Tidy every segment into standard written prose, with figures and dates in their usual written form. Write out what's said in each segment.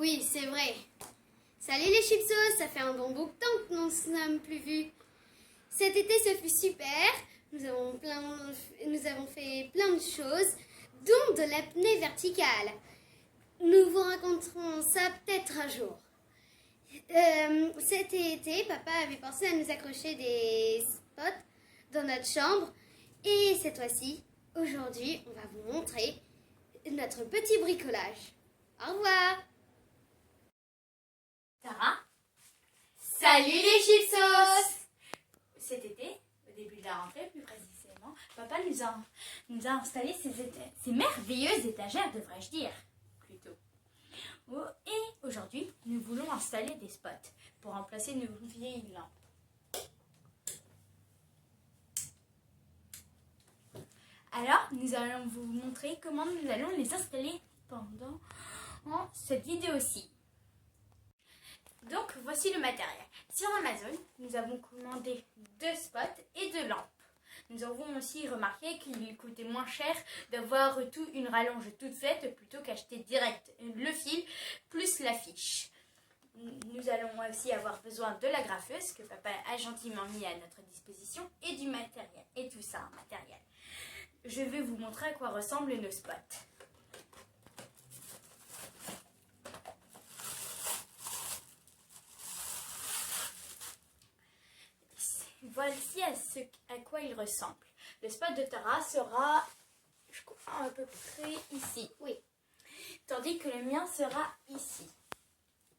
Oui, c'est vrai. Salut les chipsos, ça fait un bon bout de temps que nous ne nous sommes plus vus. Cet été, ce fut super. Nous avons fait plein de choses, dont de l'apnée verticale. Nous vous raconterons ça peut-être un jour. Cet été, papa avait pensé à nous accrocher des spots dans notre chambre. Et cette fois-ci, aujourd'hui, on va vous montrer notre petit bricolage. Au revoir. Tara, salut les chipsos! Cet été, au début de la rentrée plus précisément, papa nous a installé ces merveilleuses étagères, devrais-je dire, plutôt. Et aujourd'hui, nous voulons installer des spots pour remplacer nos vieilles lampes. Alors, nous allons vous montrer comment nous allons les installer pendant cette vidéo-ci. Donc, voici le matériel. Sur Amazon, nous avons commandé 2 spots et 2 lampes. Nous avons aussi remarqué qu'il coûtait moins cher d'avoir une rallonge toute faite plutôt qu'acheter direct le fil plus l'affiche. Nous allons aussi avoir besoin de la graffeuse que papa a gentiment mis à notre disposition et du matériel. Et tout ça en matériel. Je vais vous montrer à quoi ressemblent nos spots. Voici à quoi il ressemble. Le spot de Tara sera, je crois, à peu près ici. Oui. Tandis que le mien sera ici.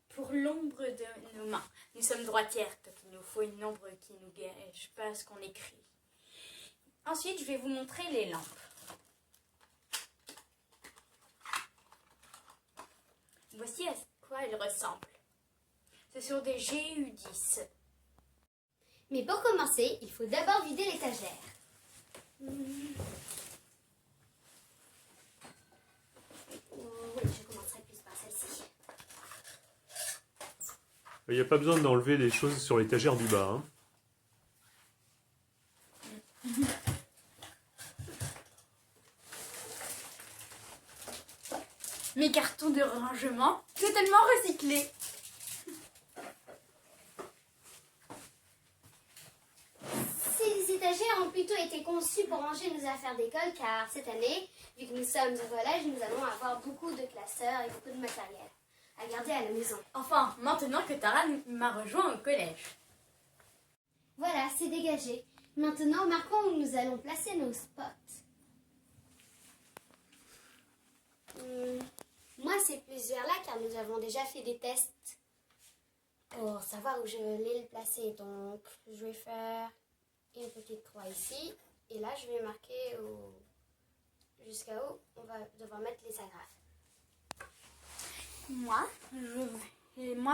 Pour l'ombre de nos mains. Nous sommes droitières, donc il nous faut une ombre qui nous gâche pas ce qu'on écrit. Ensuite, je vais vous montrer les lampes. Voici à quoi elles ressemblent. Ce sont des GU10. Mais pour commencer, il faut d'abord vider l'étagère. Oui, je commencerai plus par celle-ci. Il n'y a pas besoin d'enlever les choses sur l'étagère du bas. Hein. Mes cartons de rangement totalement recyclés. Ces étagères ont plutôt été conçues pour ranger nos affaires d'école car cette année, vu que nous sommes au collège, nous allons avoir beaucoup de classeurs et beaucoup de matériel à garder à la maison. Enfin, maintenant que Tara m'a rejoint au collège. Voilà, c'est dégagé. Maintenant, marquons où nous allons placer nos spots. Moi, c'est plus vers là car nous avons déjà fait des tests pour savoir où je vais le placer. Donc, je vais faire une petite croix ici. Et là, je vais marquer jusqu'à où on va devoir mettre les agrafes. Moi,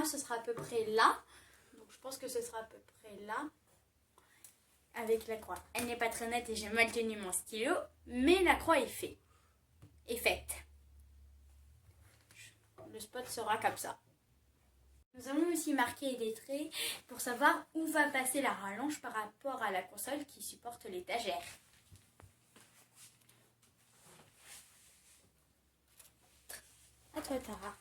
ce sera à peu près là. Donc, je pense que ce sera à peu près là. Avec la croix. Elle n'est pas très nette et j'ai mal tenu mon stylo. Mais la croix est faite. Le spot sera comme ça. Nous allons aussi marquer des traits pour savoir où va passer la rallonge par rapport à la console qui supporte l'étagère. À toi, Tara.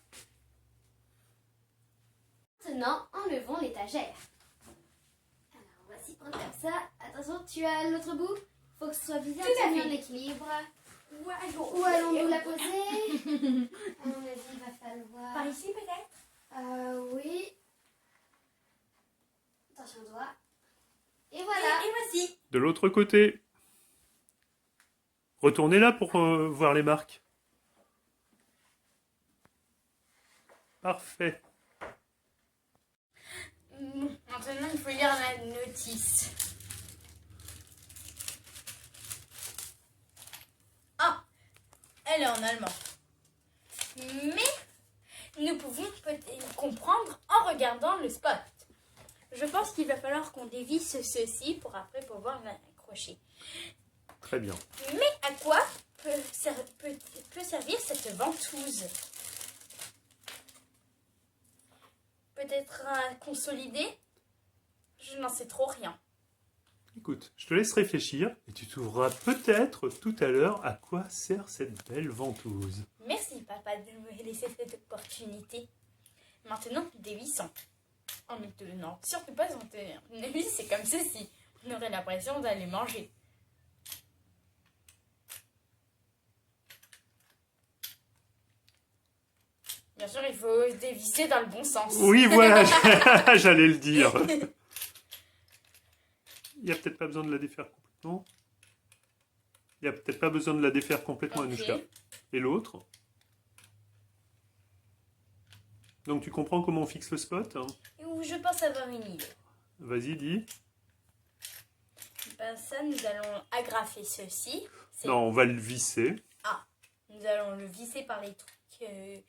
Maintenant, enlevons l'étagère. Alors, on va s'y prendre comme ça. Attention, tu as l'autre bout. Il faut que ce soit bien en équilibre. Où allons-nous la poser? À mon avis, il va falloir... Par ici, peut-être? Oui. Attention aux doigts. Et voilà. Et voici. De l'autre côté. Retournez là pour voir les marques. Parfait. Maintenant, il faut lire la notice. Ah, elle est en allemand. Mais nous pouvons peut-être comprendre en regardant le spot. Je pense qu'il va falloir qu'on dévisse ceci pour après pouvoir l'accrocher. Très bien. Mais à quoi peut servir cette ventouse? Peut-être à consolider? Je n'en sais trop rien. Écoute, je te laisse réfléchir et tu trouveras peut-être tout à l'heure à quoi sert cette belle ventouse. Merci papa de me laisser cette opportunité. Maintenant, dévissons. En ne tenant surtout pas en tenir une vis, c'est comme ceci. On aurait l'impression d'aller manger. Bien sûr, il faut dévisser dans le bon sens. Oui, voilà, j'allais le dire. Il n'y a peut-être pas besoin de la défaire complètement. Il n'y a peut-être pas besoin de la défaire complètement, Ok. Anouchka. Et l'autre? Donc tu comprends comment on fixe le spot, hein? Ou je pense avoir une idée. Vas-y, dis. Ben ça, nous allons agrafer ceci. C'est- Non, on va le visser. Nous allons le visser par les trucs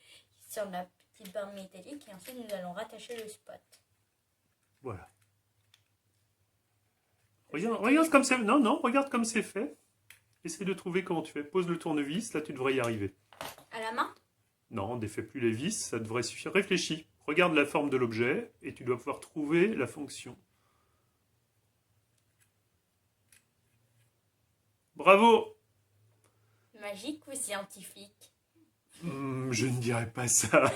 sur la petite barre métallique et ensuite nous allons rattacher le spot. Voilà. Regarde comme c'est... Non, regarde comme c'est fait. Essaye de trouver comment tu fais. Pose le tournevis, là tu devrais y arriver. À la main? Non, on défait plus les vis, ça devrait suffire. Réfléchis. Regarde la forme de l'objet et tu dois pouvoir trouver la fonction. Bravo! Magique ou scientifique? Je ne dirais pas ça.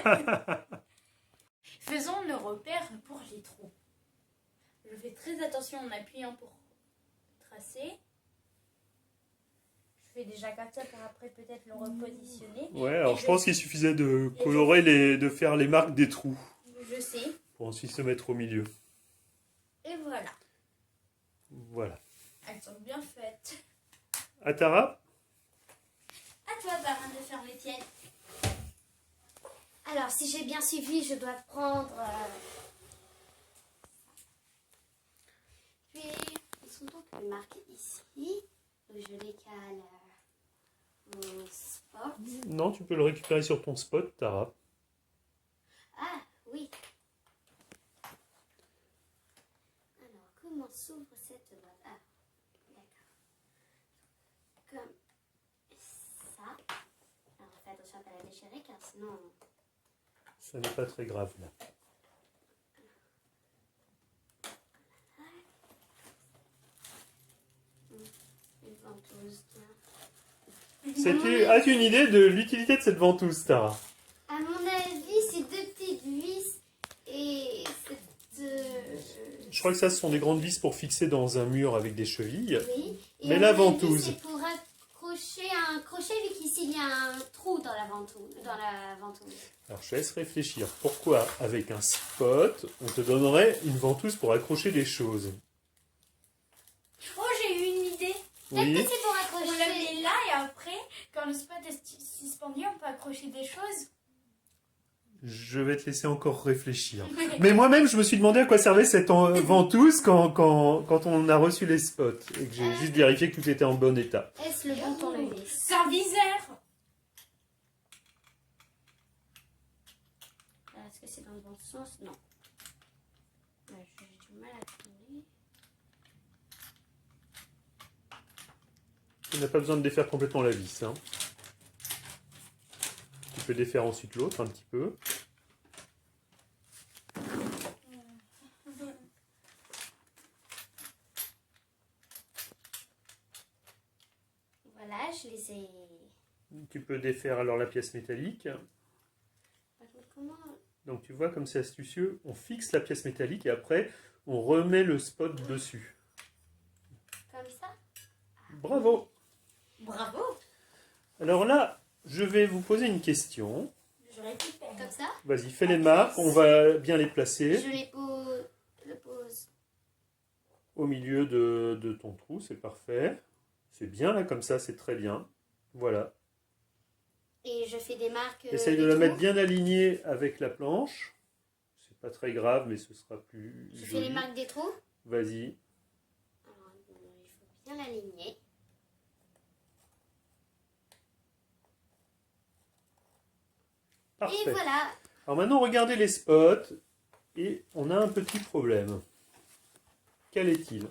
Faisons le repère pour les trous. Je fais très attention en appuyant pour tracer. Je fais déjà comme ça pour après peut-être le repositionner. Ouais, alors Et je pense qu'il suffisait de colorer de faire les marques des trous Je sais. pour ensuite se mettre au milieu. Et voilà. Voilà. Elles sont bien faites. Atara? À toi, Barin, de faire les tiennes. Alors, si j'ai bien suivi, je dois prendre... Puis, ils sont donc marqués ici. Donc, je les cale au spot. Non, tu peux le récupérer sur ton spot, Tara. Ah, oui. Alors, comment s'ouvre cette boîte? Ah, d'accord. Comme ça. Alors, fais attention à ne pas la déchirer, car sinon... Ça n'est pas très grave, là. Une ventouse, tiens. As-tu une idée de l'utilité de cette ventouse, Tara? À mon avis, c'est deux petites vis et cette... Je crois que ça, ce sont des grandes vis pour fixer dans un mur avec des chevilles. Oui. Et Mais à la mon avis, ventouse. c'est pour accrocher un crochet, vu qu'ici, il y a un trou dans la ventouse. Alors, je te laisse réfléchir. Pourquoi, avec un spot, on te donnerait une ventouse pour accrocher des choses? Oh, j'ai eu une idée. Peut-être Oui. que c'est pour On accrocher... la met là et après, quand le spot est suspendu, on peut accrocher des choses. Je vais te laisser encore réfléchir. Mais moi-même, je me suis demandé à quoi servait cette ventouse quand on a reçu les spots. Et que j'ai juste vérifié que tout était en bon état. Est-ce le bon tournevis? C'est un viseur. Est-ce que c'est dans le bon sens? Non. Ouais, j'ai du mal à tourner. Tu n'as pas besoin de défaire complètement la vis, hein. Tu peux défaire ensuite l'autre un petit peu. Voilà, je les ai... Tu peux défaire alors la pièce métallique. Par contre, comment... Donc tu vois comme c'est astucieux, on fixe la pièce métallique et après on remet le spot dessus. Comme ça? Bravo! Bravo. Alors là, je vais vous poser une question. Je récupère. Comme ça? Vas-y, fais les marques, on va bien les placer Je les pose... Le pose... au milieu de ton trou, c'est parfait. C'est bien là comme ça, c'est très bien. Voilà. Et je fais des marques... Essaye de la mettre bien alignée avec la planche. C'est pas très grave, mais ce sera plus Je fais joli. les marques des trous. Vas-y. Alors, il faut bien l'aligner. Parfait. Et voilà. Alors maintenant, regardez les spots. Et on a un petit problème. Quel est-il?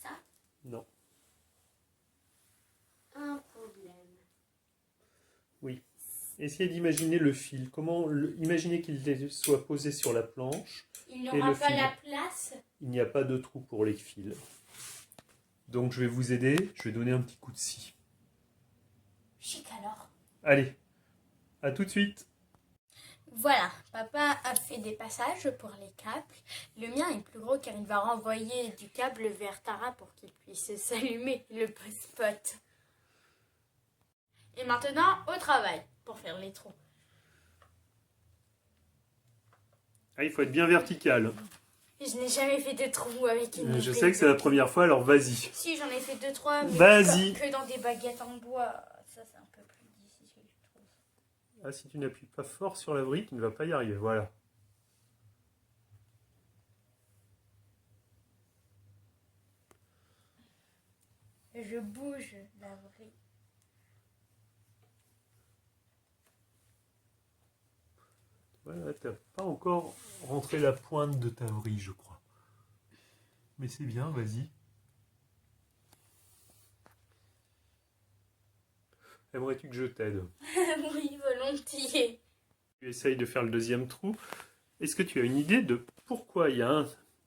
Ça, Non. un problème. Oui. Essayez d'imaginer le fil. Imaginez qu'il soit posé sur la planche. Il Et n'aura le pas fil. la place. Il n'y a pas de trou pour les fils. Donc je vais vous aider. Je vais donner un petit coup de scie. Chic alors. Allez. À tout de suite. Voilà, papa a fait des passages pour les câbles. Le mien est plus gros car il va renvoyer du câble vers Tara pour qu'il puisse s'allumer le spot. Et maintenant, au travail pour faire les trous. Ah, il faut être bien vertical. Je n'ai jamais fait de trous avec une Je épée. sais que c'est la première fois, alors vas-y. Si, j'en ai fait 2-3, mais Vas-y. que dans des baguettes en bois. Ça, c'est un peu plus difficile, je trouve. Ah, si tu n'appuies pas fort sur la vrille, tu ne vas pas y arriver. Voilà. Je bouge la vrille. Voilà, t'as pas encore rentré la pointe de ta vrille, je crois. Mais c'est bien, vas-y. Aimerais-tu que je t'aide? Oui, volontiers. Tu essayes de faire le deuxième trou. Est-ce que tu as une idée de pourquoi il y a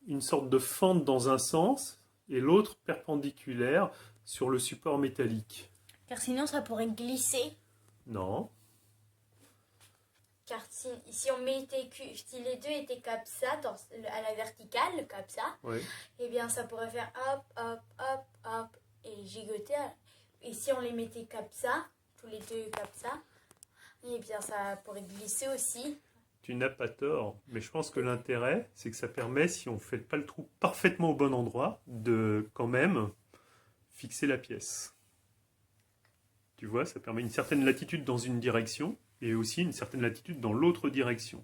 une sorte de fente dans un sens et l'autre perpendiculaire sur le support métallique? Car sinon, ça pourrait glisser. Non. Car si on mettait si les deux étaient comme ça, à la verticale, comme ça, Oui. eh bien ça pourrait faire hop, hop, hop, hop, et gigoter. Et si on les mettait comme ça, tous les deux comme ça, eh bien ça pourrait glisser aussi. Tu n'as pas tort, mais je pense que l'intérêt, c'est que ça permet, si on ne fait pas le trou parfaitement au bon endroit, de quand même fixer la pièce. Tu vois, ça permet une certaine latitude dans une direction et aussi une certaine latitude dans l'autre direction.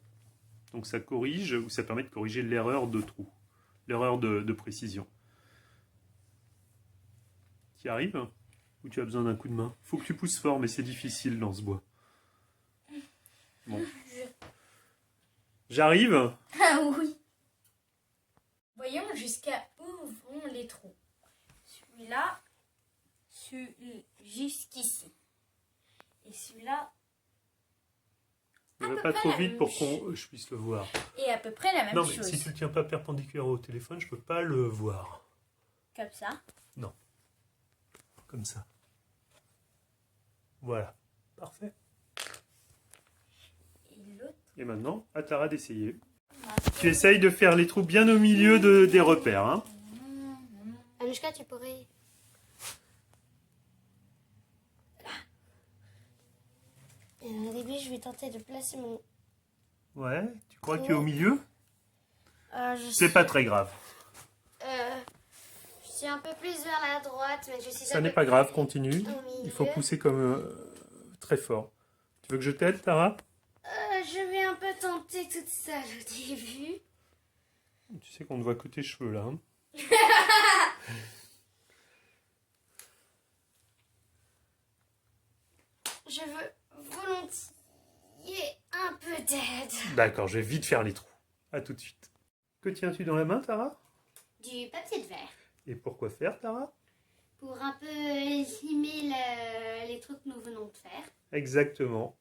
Donc ça corrige, ou ça permet de corriger l'erreur de trou, l'erreur de précision. Tu y arrives? Ou tu as besoin d'un coup de main? Faut que tu pousses fort, mais c'est difficile dans ce bois. Bon. J'arrive? Ah oui. Voyons jusqu'à où vont les trous. Celui-là, jusqu'ici. Et celui-là, Ne à va peu pas près trop la vite même pour chose. que je puisse le voir. Et à peu près la même Non, mais chose. si tu ne le tiens pas perpendiculaire au téléphone, je peux pas le voir. Comme ça. Comme ça. Voilà. Parfait. Et l'autre. Et maintenant, à Tara d'essayer. Tu essayes de faire les trous bien au milieu des repères. Hein. Anushka, tu pourrais... Au début, je vais tenter de placer mon... Ouais, tu crois que tu es au milieu? je C'est pas très grave. Je suis un peu plus vers la droite, mais je suis Ça un n'est peu pas grave, plus continue. au milieu. Il faut pousser comme très fort. Tu veux que je t'aide, Tara? Je vais un peu tenter toute seule au début. Tu sais qu'on ne voit que tes cheveux là. Hein. Je veux volontiers un peu d'aide. D'accord, je vais vite faire les trous. À tout de suite. Que tiens-tu dans la main, Tara? Du papier de verre. Et pourquoi faire, Tara? Pour un peu limer les trucs que nous venons de faire. Exactement.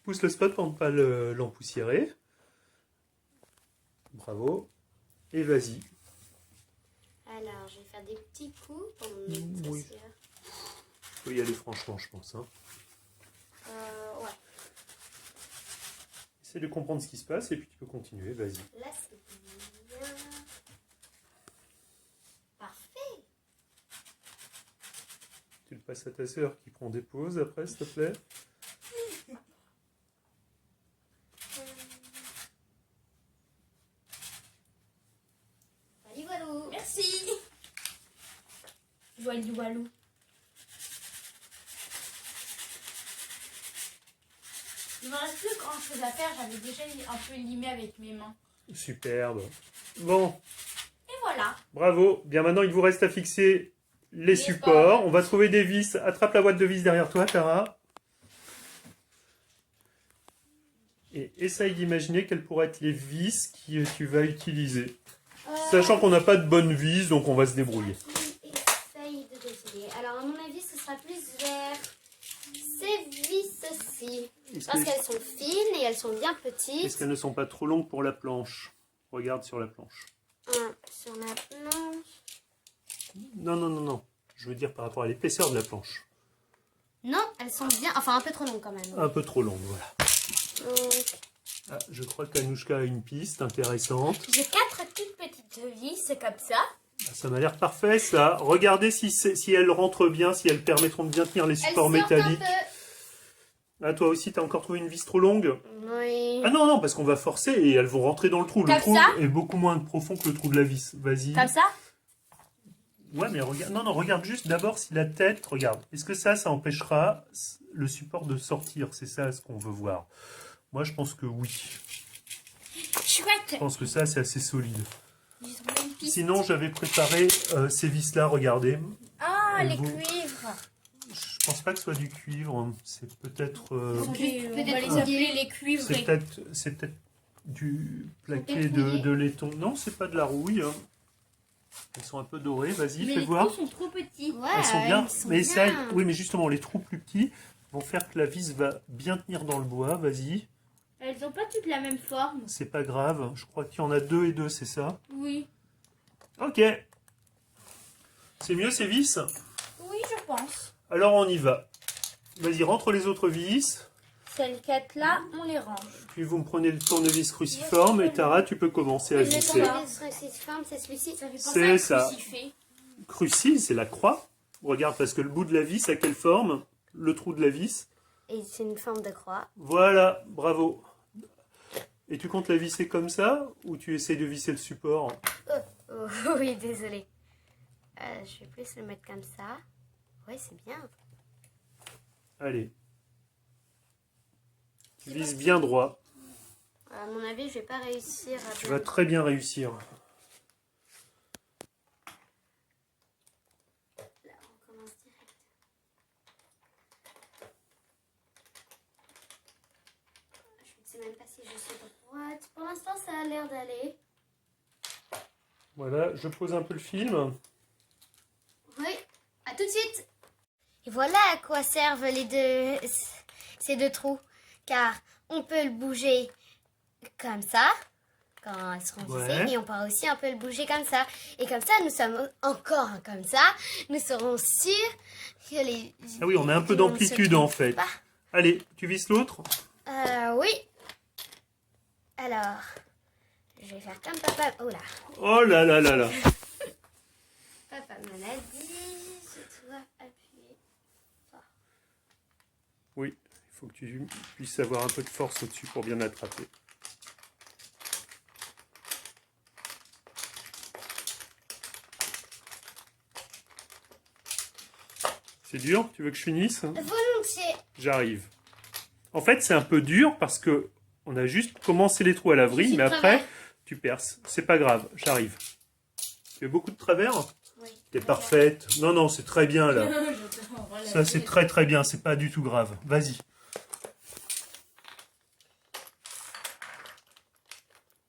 Pousse le spot pour ne pas l'empoussiérer. Bravo. Et vas-y. Alors, je vais faire des petits coups pour me mettre Oui. sur... Tu peux y aller franchement, je pense. Hein. Ouais. Essaie de comprendre ce qui se passe et puis tu peux continuer. Vas-y. Là, c'est bien. Parfait. Tu le passes à ta sœur qui prend des pauses après, s'il te plaît. Allez, voilà. Merci. Voilou, voilou. Il ne me reste plus grand chose à faire. J'avais déjà un peu limé avec mes mains. Superbe. Bon, Et voilà. bravo. Bien maintenant, il vous reste à fixer les supports. supports. On va trouver des vis. Attrape la boîte de vis derrière toi, Tara. Et essaye d'imaginer quelles pourraient être les vis que tu vas utiliser. Sachant qu'on n'a pas de bonnes vis, donc on va se débrouiller. Essaye de deviner. Alors, à mon avis, ce sera plus vers ces vis-ci. Parce qu'elles sont fines et elles sont bien petites. Est-ce qu'elles ne sont pas trop longues pour la planche? Regarde sur la planche. Sur la planche. Non, non, non, non. Je veux dire par rapport à l'épaisseur de la planche. Non, elles sont bien. Enfin, un peu trop longues quand même. Un peu trop longue, voilà. Donc, Ah, je crois qu'Anouchka a une piste intéressante. J'ai 4 toutes petites vis comme ça. Ah, ça m'a l'air parfait ça. Regardez si elles rentrent bien, si elles permettront de bien tenir les Elles supports sortent un métalliques. peu. Ah, toi aussi, t'as encore trouvé une vis trop longue? Oui. Ah non, non, parce qu'on va forcer et elles vont rentrer dans le trou. Le Comme trou ça est beaucoup moins profond que le trou de la vis. Vas-y. Comme ça. Ouais, mais regarde, non, non, regarde juste d'abord si la tête, regarde. Est-ce que ça empêchera le support de sortir? C'est ça ce qu'on veut voir. Moi, je pense que oui. Je Chouette. pense que ça, c'est assez solide. J'ai trouvé une piste. Sinon, j'avais préparé ces vis-là, regardez. Ah, Elles les vont- cuivres. Je pense pas que ce soit du cuivre. C'est peut-être... On va peut-être les appeler les cuivres. c'est peut-être du plaqué peut-être de, rouillées. de laiton. Non, c'est pas de la rouille. Hein. Elles sont un peu dorées. Vas-y, Mais fais les voir. trous sont trop petits. Ouais, Elles sont bien. elles sont Mais ça, bien. oui, mais justement, les trous plus petits vont faire que la vis va bien tenir dans le bois. Vas-y. Elles n'ont pas toutes la même forme. C'est pas grave. Je crois qu'il y en a 2 et 2, c'est ça? Oui. Ok. C'est mieux ces vis? Oui, je pense. Alors on y va. Vas-y, rentre les autres vis. Celles 4 là, on les range. Puis vous me prenez le tournevis cruciforme et Tara, tu peux commencer à Je l'ai visser. pas. C'est celui-ci. Ça fait C'est penser à ça. un crucifix. Cruci, c'est la croix. Regarde, parce que le bout de la vis a quelle forme? Le trou de la vis. Et c'est une forme de croix. Voilà, bravo. Et tu comptes la visser comme ça ou tu essayes de visser le support? Oh, oui, désolé. Je vais plus le mettre comme ça. Ouais, c'est bien. Allez. Tu vises bien droit. À mon avis, je vais pas réussir à Tu vas très bien réussir. Là, on commence direct. Je ne sais même pas si je suis droite. Pour l'instant, ça a l'air d'aller. Voilà, je pose un peu le film. Oui, à tout de suite. Et voilà à quoi servent ces deux trous. Car on peut le bouger comme ça, quand elles seront Ouais. vissées, et on pourra aussi un peu le bouger comme ça. Et comme ça, nous sommes encore comme ça. Nous serons sûrs que les... Ah oui, on a un peu qu'ils ne se d'amplitude en trompent fait. pas. Allez, tu vises l'autre? Oui. Alors, je vais faire comme papa. Oh là. Oh là là là là. Papa me l'a dit. Je dois appuyer. Oui, il faut que tu puisses avoir un peu de force au-dessus pour bien l'attraper. C'est dur? Tu veux que je finisse? Volontiers. J'arrive. En fait, c'est un peu dur parce que on a juste commencé les trous à la vrille, mais après, tu perces. C'est pas grave, j'arrive. Tu as beaucoup de travers? Oui. T'es parfaite. Non, non, c'est très bien là. Ça, c'est très très bien. C'est pas du tout grave. Vas-y.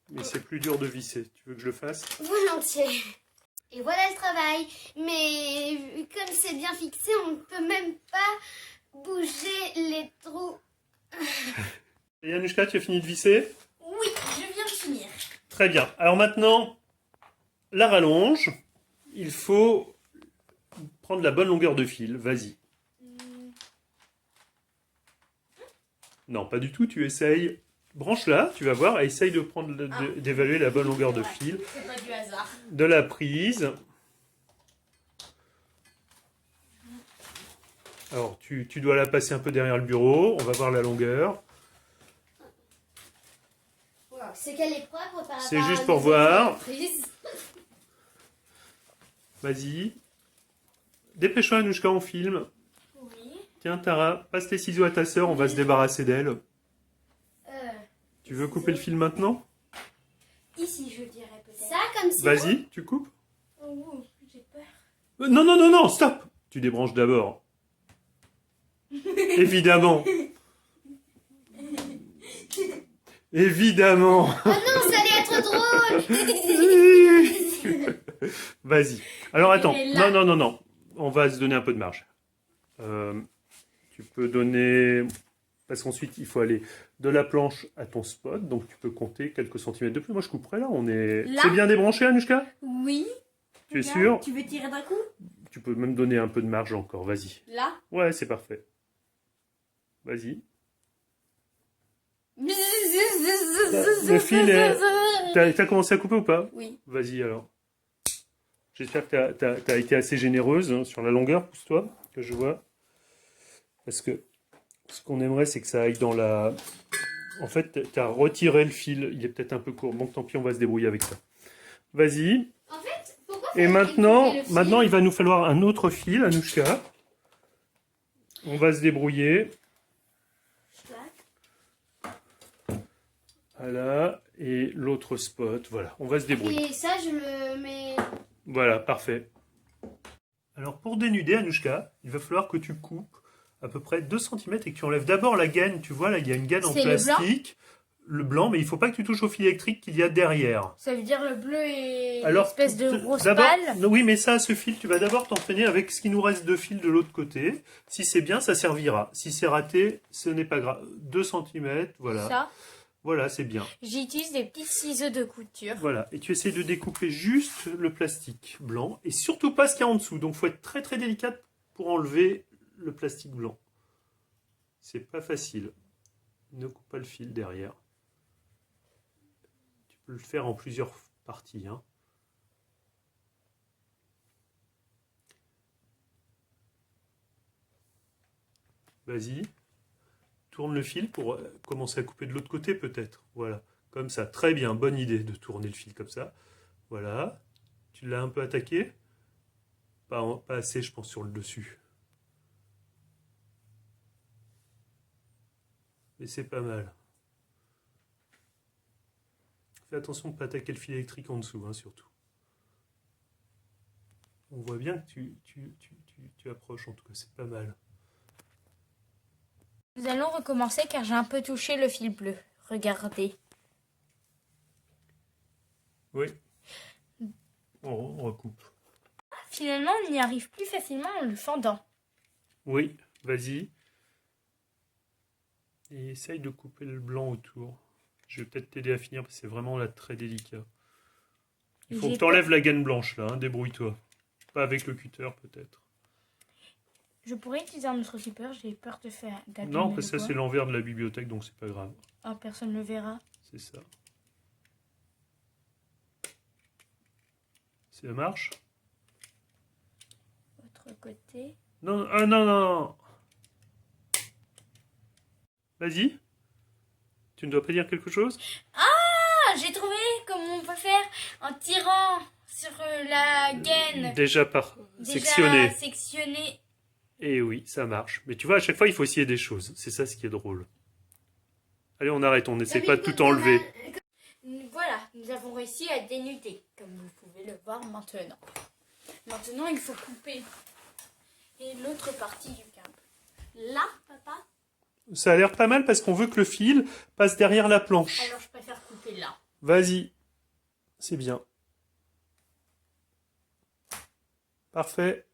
Mais c'est plus dur de visser. Tu veux que je le fasse? Volontiers. Et voilà le travail. Mais comme c'est bien fixé, on ne peut même pas bouger les trous. Et Anouchka, tu as fini de visser? Oui, je viens de finir. Très bien. Alors maintenant, la rallonge. Il faut prendre la bonne longueur de fil. Vas-y. Non, pas du tout. Tu essayes. Branche-la, tu vas voir, et essaye de prendre d'évaluer la bonne longueur de fil. C'est pas du hasard. De la prise. Alors, tu dois la passer un peu derrière le bureau. On va voir la longueur. Wow. C'est qu'elle est propre par C'est rapport juste à pour nos voir. autres prises. Vas-y. Dépêche-toi, Anouchka, on filme. Oui. Tiens, Tara, passe les ciseaux à ta sœur, on va se débarrasser d'elle. Tu veux couper le fil maintenant? Ici, je dirais peut-être. Ça, comme ça. Vas-y, tu coupes. Oh, j'ai peur. Non, non, non, non, stop! Tu débranches d'abord. Évidemment. Évidemment. Oh non, ça allait être drôle. Vas-y. Alors attends. Et là- Non, non, non, non. On va se donner un peu de marge. Tu peux donner... Parce qu'ensuite, il faut aller de la planche à ton spot. Donc, tu peux compter quelques centimètres de plus. Moi, je couperai là. Là C'est bien débranché, Anouchka? Oui. Tu es Regarde, sûr? Tu veux tirer d'un coup? Tu peux même donner un peu de marge encore. Vas-y. Là. Ouais, c'est parfait. Vas-y. Le fil est... T'as commencé à couper ou pas? Oui. Vas-y alors. J'espère que t'as été assez généreuse hein, sur la longueur, pousse-toi, que je vois. Parce que ce qu'on aimerait, c'est que ça aille dans la... En fait, t'as retiré le fil, il est peut-être un peu court. Bon, tant pis, on va se débrouiller avec ça. Vas-y. En fait, pourquoi Et fallait maintenant, couper le fil? il va nous falloir un autre fil, Anouchka. On va se débrouiller. Voilà. Et l'autre spot, voilà. On va se débrouiller. Et ça, je le mets... Voilà, parfait. Alors, pour dénuder, Anouchka, il va falloir que tu coupes à peu près 2 cm et que tu enlèves d'abord la gaine. Tu vois, là, il y a une gaine en C'est le blanc plastique. Le blanc, mais il ne faut pas que tu touches au fil électrique qu'il y a derrière. Ça veut dire le bleu et Alors, l'espèce de rose d'abord, pâle. oui, mais ça, ce fil, tu vas d'abord t'entraîner avec ce qui nous reste de fil de l'autre côté. Si c'est bien, ça servira. Si c'est raté, ce n'est pas grave. 2 cm, voilà. Ça, Voilà, c'est bien. j'utilise des petits ciseaux de couture. Voilà, et tu essaies de découper juste le plastique blanc, et surtout pas ce qu'il y a en dessous. Donc, il faut être très très délicate pour enlever le plastique blanc. C'est pas facile. Ne coupe pas le fil derrière. Tu peux le faire en plusieurs parties, hein. Vas-y. Tourne le fil pour commencer à couper de l'autre côté peut-être. Voilà. Comme ça. Très bien. Bonne idée de tourner le fil comme ça. Voilà. Tu l'as un peu attaqué? Pas assez, je pense, sur le dessus. Mais c'est pas mal. Fais attention de ne pas attaquer le fil électrique en dessous, hein, surtout. On voit bien que tu approches, en tout cas, c'est pas mal. Nous allons recommencer car j'ai un peu touché le fil bleu. Regardez. Oui. On recoupe. Finalement, on y arrive plus facilement en le fendant. Oui, vas-y. Et essaye de couper le blanc autour. Je vais peut-être t'aider à finir parce que c'est vraiment là très délicat. Il faut que tu enlèves la gaine blanche là, hein, débrouille-toi. Pas avec le cutter peut-être. Je pourrais utiliser un autre zipper, j'ai peur de faire d'abîmer Non, le parce que ça bois. c'est l'envers de la bibliothèque donc c'est pas grave. Oh, personne ne le verra. C'est ça. Ça marche? Autre côté. Non, ah non, non. Vas-y. Tu ne dois pas dire quelque chose? Ah, j'ai trouvé comment on peut faire en tirant sur la gaine. Déjà Déjà sectionné. Et oui, ça marche. Mais tu vois, à chaque fois, il faut essayer des choses. C'est ça ce qui est drôle. Allez, on arrête, on n'essaie pas de tout enlever. Voilà, nous avons réussi à dénuder, comme vous pouvez le voir maintenant. Maintenant, il faut couper et l'autre partie du câble. Là, papa? Ça a l'air pas mal parce qu'on veut que le fil passe derrière la planche. Alors, je préfère couper là. Vas-y. C'est bien. Parfait.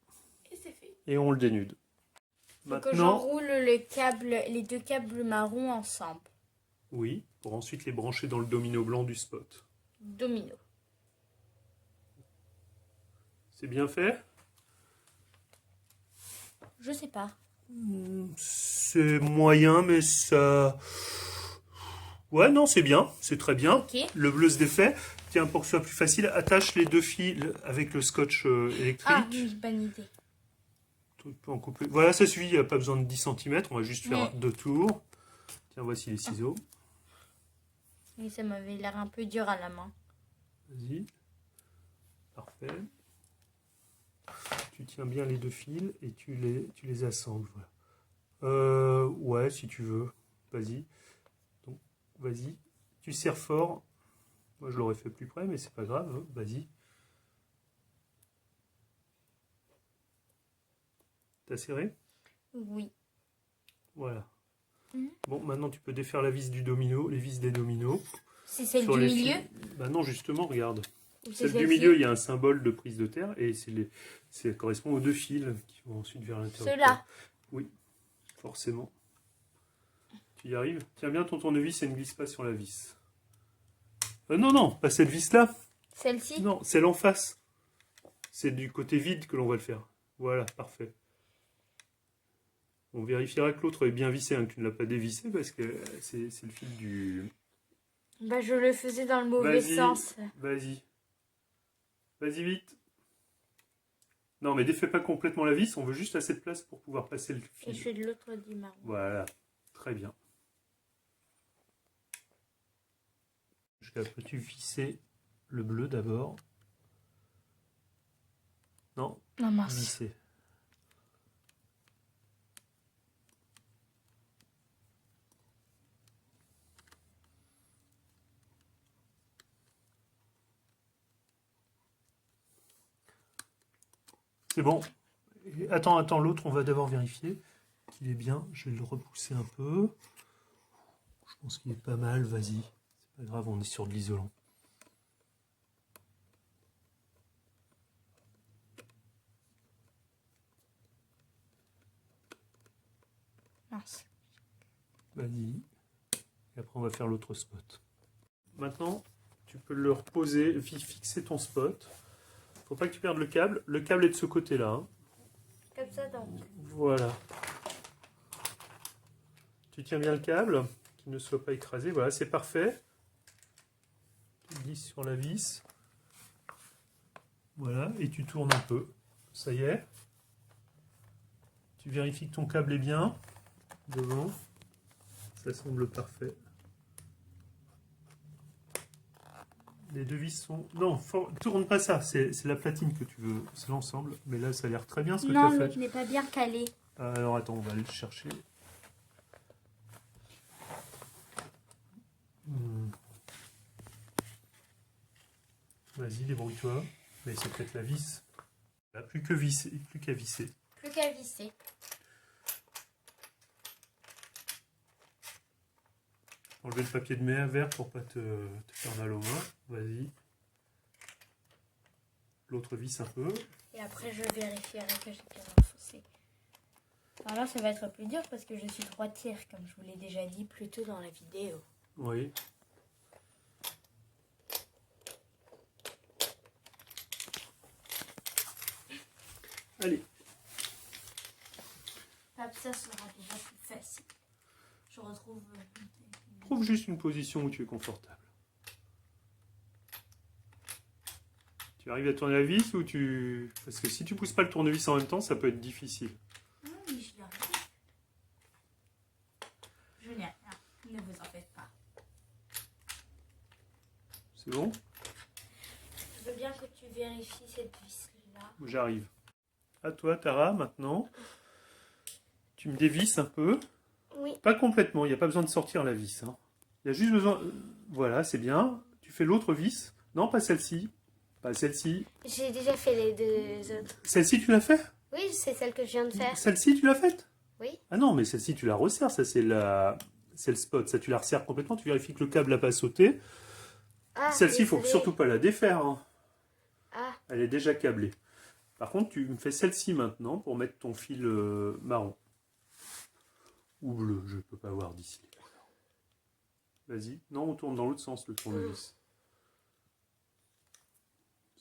Et c'est fait. Et on le dénude. Faut que j'enroule les deux câbles marrons ensemble. Oui, pour ensuite les brancher dans le domino blanc du spot. Domino. C'est bien fait? Je sais pas. C'est moyen, mais ça... Ouais, non, c'est bien. C'est très bien. Ok. Le bleu se défait. Tiens, pour que ce soit plus facile, attache les deux fils avec le scotch électrique. Ah oui, bonne idée. Tu peux en couper. Voilà, ça suffit. Il n'y a pas besoin de 10 cm. On va juste faire Ouais. 2 tours. Tiens, voici les ciseaux. Oui, ça m'avait l'air un peu dur à la main. Vas-y. Parfait. Tu tiens bien les deux fils et tu les assembles. Voilà. Ouais, si tu veux. Vas-y. Donc, vas-y. Tu serres fort. Moi, je l'aurais fait plus près, mais c'est pas grave. Hein. Vas-y. T'as serré? Oui. Voilà. Mhm. Bon, maintenant, tu peux défaire la vis du domino, les vis des dominos. C'est celle Sur du les milieu? fils. Bah non, justement, regarde. Ou c'est Celle du celle-ci? milieu, il y a un symbole de prise de terre et ça correspond aux deux fils qui vont ensuite vers l'intérieur. Ceux-là. Oui, forcément. Tu y arrives? Tiens bien ton tournevis et ne glisse pas sur la vis. Non, non, pas cette vis-là. Celle-ci? Non, celle en face. C'est du côté vide que l'on va le faire. Voilà, parfait. On vérifiera que l'autre est bien vissé, hein, que tu ne l'as pas dévissé parce que c'est le fil Bah, je le faisais dans le mauvais Vas-y, sens. vas-y. Vas-y vite. Non, mais défais pas complètement la vis, on veut juste assez de place pour pouvoir passer le Et je fil. fais de l'autre du marron. Voilà, très bien. Peux-tu visser le bleu d'abord? Non, Non, mince. visser. C'est bon. Attends, l'autre, on va d'abord vérifier qu'il est bien. Je vais le repousser un peu. Je pense qu'il est pas mal, vas-y. C'est pas grave, on est sur de l'isolant. Mince. Vas-y. Et après, on va faire l'autre spot. Maintenant, tu peux le reposer, fixer ton spot. Faut pas que tu perdes le câble. Le câble est de ce côté-là. Hein. Comme ça, donc. Voilà. Tu tiens bien le câble, qu'il ne soit pas écrasé. Voilà, c'est parfait. Tu glisses sur la vis. Voilà, et tu tournes un peu. Ça y est. Tu vérifies que ton câble est bien. Devant. Ça semble parfait. Les deux vis sont... Non, tourne pas ça. C'est la platine que tu veux. C'est l'ensemble. Mais là, ça a l'air très bien ce que tu Non, as fait. l'autre n'est pas bien calé. Alors attends, on va aller le chercher. Vas-y, débrouille-toi. Mais c'est peut-être la vis. Là, plus qu'à visser. Plus qu'à visser. Enlever le papier de verre pour pas te faire mal aux mains. Vas-y. L'autre vis un peu. Et après, je vérifierai que j'ai bien enfoncé. Alors là, ça va être plus dur parce que je suis droitière, comme je vous l'ai déjà dit plus tôt dans la vidéo. Oui. Allez. Hop, ça sera déjà plus facile. Je retrouve... Trouve juste une position où tu es confortable. Tu arrives à tourner la vis ou tu... Parce que si tu pousses pas le tournevis en même temps, ça peut être difficile. Non, mais je l'arrive. Je n'ai rien. Ne vous en faites pas. C'est bon? Je veux bien que tu vérifies cette vis-là. J'arrive. À toi, Tara, maintenant. Tu me dévisses un peu. Oui. Pas complètement, il n'y a pas besoin de sortir la vis. Hein. Il y a juste besoin... Voilà, c'est bien. Tu fais l'autre vis. Non, pas celle-ci. Pas celle-ci. J'ai déjà fait les deux autres. Celle-ci, tu l'as fait? Oui, c'est celle que je viens de faire. Celle-ci, tu l'as faite? Oui. Ah non, mais celle-ci, tu la resserres. Ça, c'est le spot. Ça, tu la resserres complètement. Tu vérifies que le câble n'a pas sauté. Ah, Celle-ci, il faut désolée. surtout pas la défaire. Hein. Ah, Elle est déjà câblée. Par contre, tu me fais celle-ci maintenant pour mettre ton fil marron. Ou bleu, je peux pas voir d'ici. Vas-y. Non, on tourne dans l'autre sens le tournevis.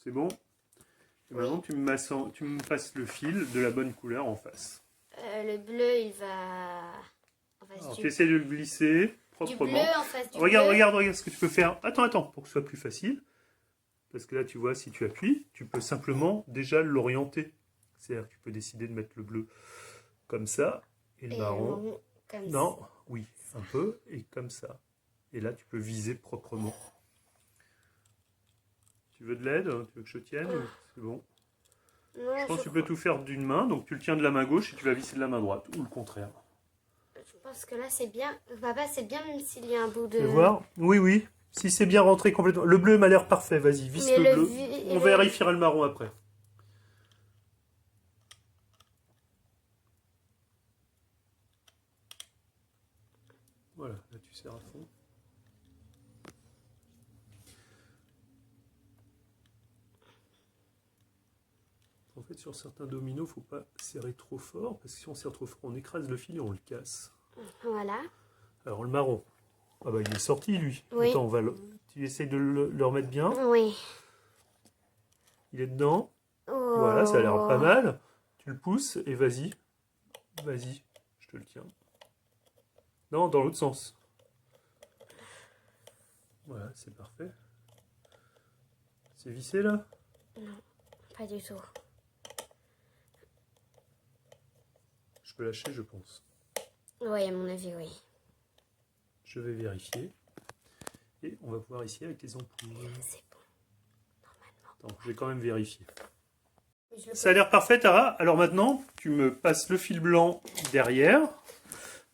C'est bon? Et maintenant, tu me passes le fil de la bonne couleur en face. le bleu, il va... En face Alors, du... tu essaies de le glisser du proprement. bleu en face du Regarde, bleu. regarde ce que tu peux faire. Attends, pour que ce soit plus facile. Parce que là, tu vois, si tu appuies, tu peux simplement déjà l'orienter. C'est-à-dire que tu peux décider de mettre le bleu comme ça et le Et marron. marron comme Non, oui, un peu, et comme ça. Et là, tu peux viser proprement. Tu veux de l'aide? Tu veux que je tienne? C'est bon. ça. Non, Je pense que tu peux tout faire d'une main, donc tu le tiens de la main gauche et tu vas visser de la main droite, ou le contraire. Je pense que là, c'est bien. Papa, c'est bien même s'il y a un bout de... Tu veux voir? Oui, oui. Si c'est bien rentré complètement. Le bleu m'a l'air parfait, vas-y, visse Mais le bleu. On le- vérifiera le marron après. Voilà, là tu serres à fond. En fait, sur certains dominos, faut pas serrer trop fort, parce que si on serre trop fort, on écrase le fil et on le casse. Voilà. Alors le marron, ah bah il est sorti lui. Oui. Attends, tu essayes de le remettre bien. Oui. Il est dedans. Oh. Voilà, ça a l'air pas mal. Tu le pousses et vas-y. Vas-y, je te le tiens. Non, dans l'autre sens. Voilà, c'est parfait. C'est vissé là? Non, pas du tout. Je peux lâcher, je pense. Oui, à mon avis, oui. Je vais vérifier. Et on va pouvoir essayer avec les ampoules. C'est bon. Attends, je vais quand même vérifier. Je le Ça a l'air parfait, Tara. Alors maintenant, tu me passes le fil blanc derrière.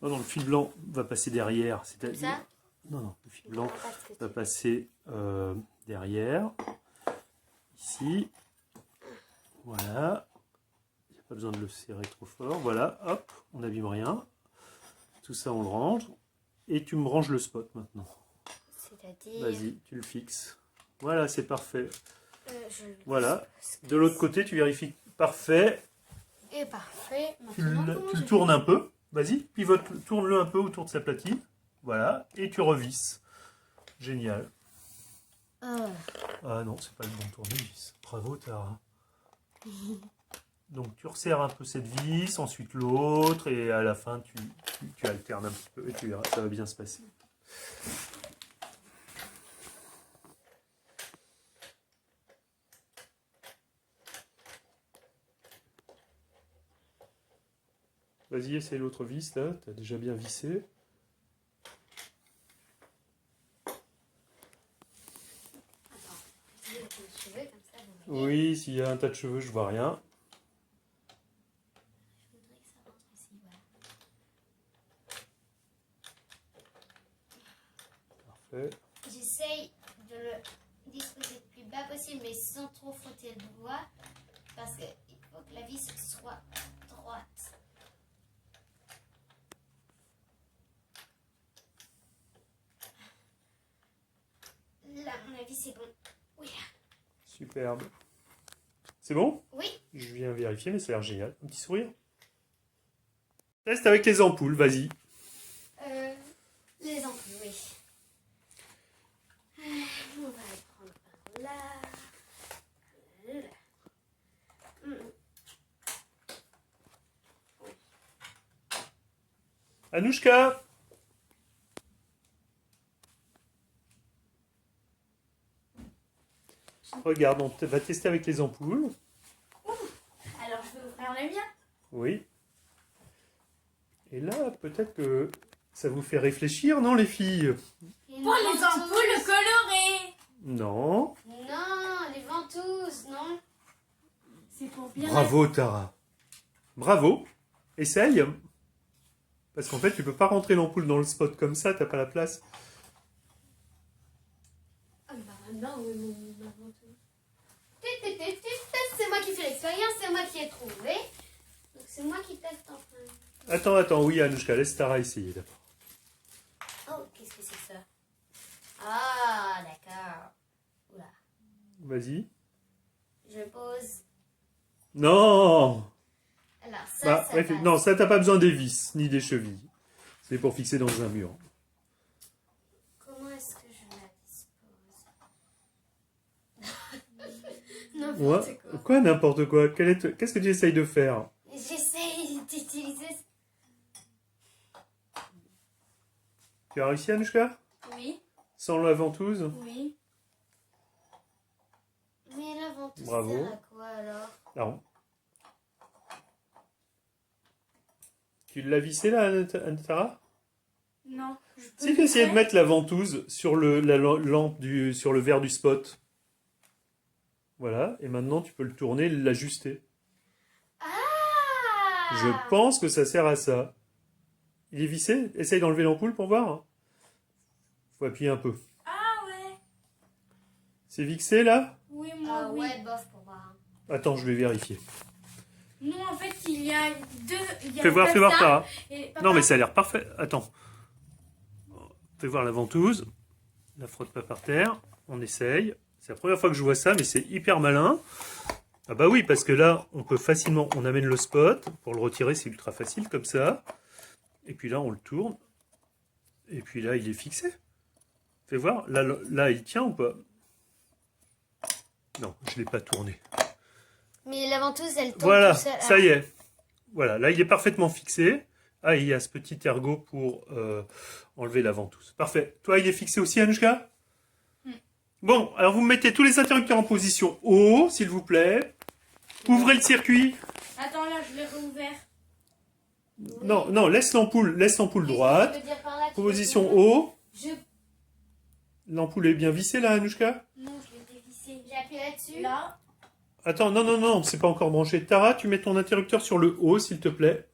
Non, non, le fil blanc va passer derrière. Comme ça? Non, non, le fil blanc Pas ce que va tu- passer derrière. Ici. Voilà. Il n'y a pas besoin de le serrer trop fort. Voilà, hop, on n'abîme rien. Tout ça, on le range. Et tu me ranges le spot maintenant. C'est-à-dire... Vas-y, tu le fixes. Voilà, c'est parfait. je le- Voilà. De l'autre côté, tu vérifies. Parfait. Et parfait. Tu Maintenant, le, comment tu je le tournes un peu. Vas-y, pivote, tourne-le un peu autour de sa platine. Voilà. Et tu revisses. Génial. Ah. Ah non, c'est pas le bon tournevis. Bravo, Tara. Donc tu resserres un peu cette vis, ensuite l'autre, et à la fin tu alternes un petit peu et tu verras, ça va bien se passer. Vas-y, essaie l'autre vis là, tu as déjà bien vissé. Je vais mettre mes cheveux comme ça, vous voyez. Oui, s'il y a un tas de cheveux, je vois rien. Je voudrais que ça rentre ici, voilà. Parfait. J'essaye de le disposer le plus bas possible, mais sans trop frotter le bois, parce qu'il faut que la vis soit droite. Là, à mon avis, c'est bon. Oui. Superbe. C'est bon? Oui. Je viens vérifier, mais ça a l'air génial. Un petit sourire. Teste avec les ampoules, vas-y. Les ampoules, oui. On va les prendre par là. Là. Anouchka! Regarde, on va tester avec les ampoules. Alors, je vais ouvrir le mien. Oui. Et là, peut-être que ça vous fait réfléchir, non, les filles? Pour les ampoules colorées. Non. Non, les ventouses, non. C'est pour bien... Bravo, Tara. Bravo. Essaye. Parce qu'en fait, tu peux pas rentrer l'ampoule dans le spot comme ça, t'as pas la place. Ah, bah maintenant, oui, ma ventouse. C'est moi qui fais l'expérience, c'est moi qui ai trouvé. Donc c'est moi qui teste enfin. Attends, oui, Anouchka, laisse Tara essayer d'abord. Oh, qu'est-ce que c'est que ça? Ah, d'accord. Oula. Vas-y. Je pose. Non. Alors ça, Bah, ça passe. non, ça, t'as pas besoin des vis, ni des chevilles. C'est pour fixer dans un mur. Comment est-ce que je la dispose? Ouais. N'importe quoi. Quoi, n'importe quoi? Qu'est-ce que tu essayes de faire? J'essaye d'utiliser. Tu as réussi, Anouchka? Oui, Sans la ventouse? oui. Mais la ventouse Bravo. sert à quoi alors? Non. Tu l'as vissé là, Tara? Non. Je peux Si tu essayais de mettre la ventouse sur la lampe sur le verre du spot. Voilà, et maintenant tu peux le tourner et l'ajuster. Ah! Je pense que ça sert à ça. Il est vissé? Essaye d'enlever l'ampoule pour voir. Faut appuyer un peu. Ah ouais. C'est fixé là? Oui, moi, Ah oui. ouais, bof pour voir. Attends, je vais vérifier. Non, en fait, il y a deux... Il y a Fais voir, que fais voir, ça, Tara. et papa- Non, mais ça a l'air parfait. Attends. Fais voir la ventouse. La frotte pas par terre. On essaye. C'est la première fois que je vois ça, mais c'est hyper malin. Ah bah oui, parce que là, on peut facilement... On amène le spot. Pour le retirer, c'est ultra facile, comme ça. Et puis là, on le tourne. Et puis là, il est fixé. Fais voir. Là il tient ou pas? Non, je ne l'ai pas tourné. Mais la ventouse, elle tombe Voilà, tout seul. ça y est. Voilà, là, il est parfaitement fixé. Ah, il y a ce petit ergot pour enlever la ventouse. Parfait. Toi, il est fixé aussi, Anouchka? Bon, alors vous mettez tous les interrupteurs en position haut, s'il vous plaît. Ouvrez le circuit. Attends, là, je l'ai réouvert. Non, non, laisse l'ampoule droite. Qu'est-ce que tu veux dire par là? Tu veux Position dire- haut. Je... L'ampoule est bien vissée là, Anouchka? Non, je l'ai dévissé. J'ai appuyé là-dessus. Là. Attends, non, non, non, c'est pas encore branché. Tara, tu mets ton interrupteur sur le haut, s'il te plaît.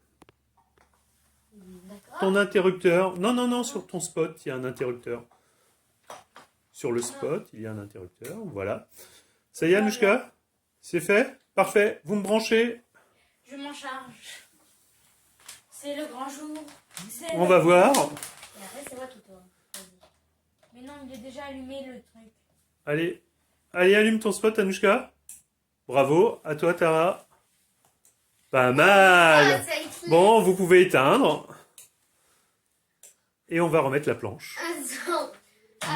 D'accord. Ton interrupteur. Non, non, non, sur ton spot, il y a un interrupteur. Sur le spot, il y a un interrupteur. Voilà. Ça y est, Anouchka? C'est fait? Parfait. Vous me branchez? Je m'en charge. C'est le grand jour. On va voir. Et après, c'est moi tout toi. Mais non, il est déjà allumé le truc. Allez. Allez, allume ton spot, Anouchka. Bravo. À toi, Tara. Pas mal. ça éclaire. Bon, vous pouvez éteindre. Et on va remettre la planche. Attends.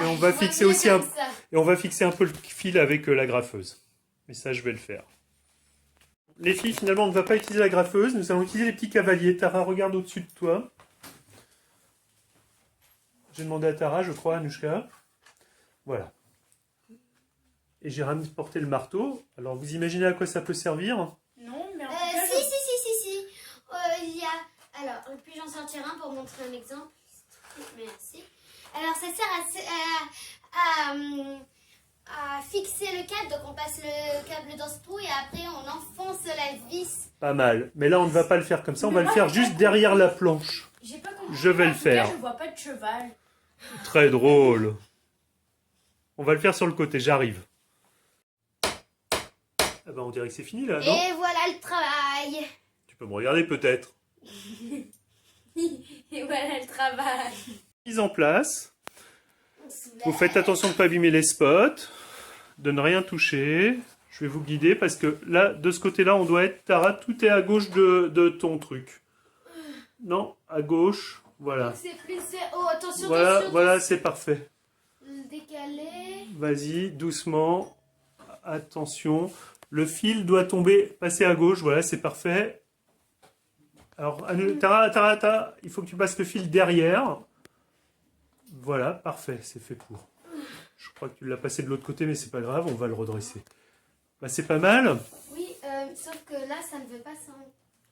Mais on je va vois fixer mieux aussi comme un... ça. Et on va fixer un peu le fil avec la graffeuse. Mais ça, je vais le faire. Les filles, finalement, on ne va pas utiliser la graffeuse. Nous allons utiliser les petits cavaliers. Tara, regarde au-dessus de toi. J'ai demandé à Tara, je crois, Anouchka. Voilà. Et j'ai rapporté le marteau. Alors, vous imaginez à quoi ça peut servir? Non, mais en tout Si, cas, si. Il y a... Alors, puis j'en sortir un pour montrer un exemple. Merci. Alors, ça sert à fixer le câble. Donc, on passe le câble dans ce trou et après, on enfonce la vis. Pas mal. Mais là, on ne va pas le faire comme ça. On Mais va le moi, faire j'ai juste pas derrière la planche. j'ai pas compris. Je vais le En tout cas, faire. je vois pas de cheval. Très drôle. On va le faire sur le côté. J'arrive. Ah ben, on dirait que c'est fini, là, non? Et voilà le travail. Tu peux me regarder, peut-être. Et voilà le travail. Mise en place. On soulève. Vous faites attention de ne pas abîmer les spots, de ne rien toucher. Je vais vous guider parce que là, de ce côté-là, on doit être... Tara, tout est à gauche de ton truc. Non, à gauche. Voilà. C'est plus... Oh, attention, Voilà, attention. voilà, c'est parfait. Le décaler. Vas-y, doucement. Attention. Le fil doit tomber, passer à gauche. Voilà, c'est parfait. Alors, Tara, il faut que tu passes le fil derrière. Voilà, parfait, c'est fait pour. Je crois que tu l'as passé de l'autre côté, mais c'est pas grave, on va le redresser. Bah, c'est pas mal. Oui, sauf que là, ça ne veut pas s'en...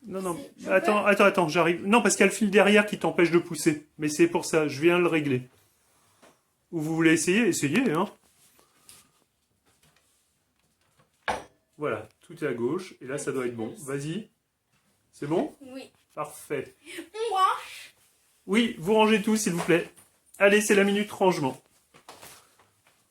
Non, non, Je attends, j'arrive. Non, parce qu'il y a le fil derrière qui t'empêche de pousser. Mais c'est pour ça, je viens le régler. Ou vous voulez essayer? Essayez, hein. Voilà, tout est à gauche, et là, ça doit être bon. Vas-y. C'est bon? Oui. Parfait. On branche. Oui, vous rangez tout, s'il vous plaît. Allez, c'est la minute rangement.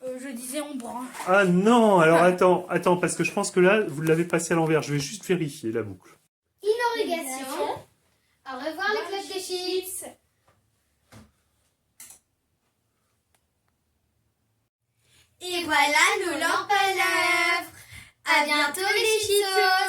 Je disais on branche. Ah non, alors attends, parce que je pense que là, vous l'avez passé à l'envers. Je vais juste vérifier la boucle. Irrigation. Au revoir les cloches de chips. Et voilà nos lampes à lèvres. À bientôt les chipsos.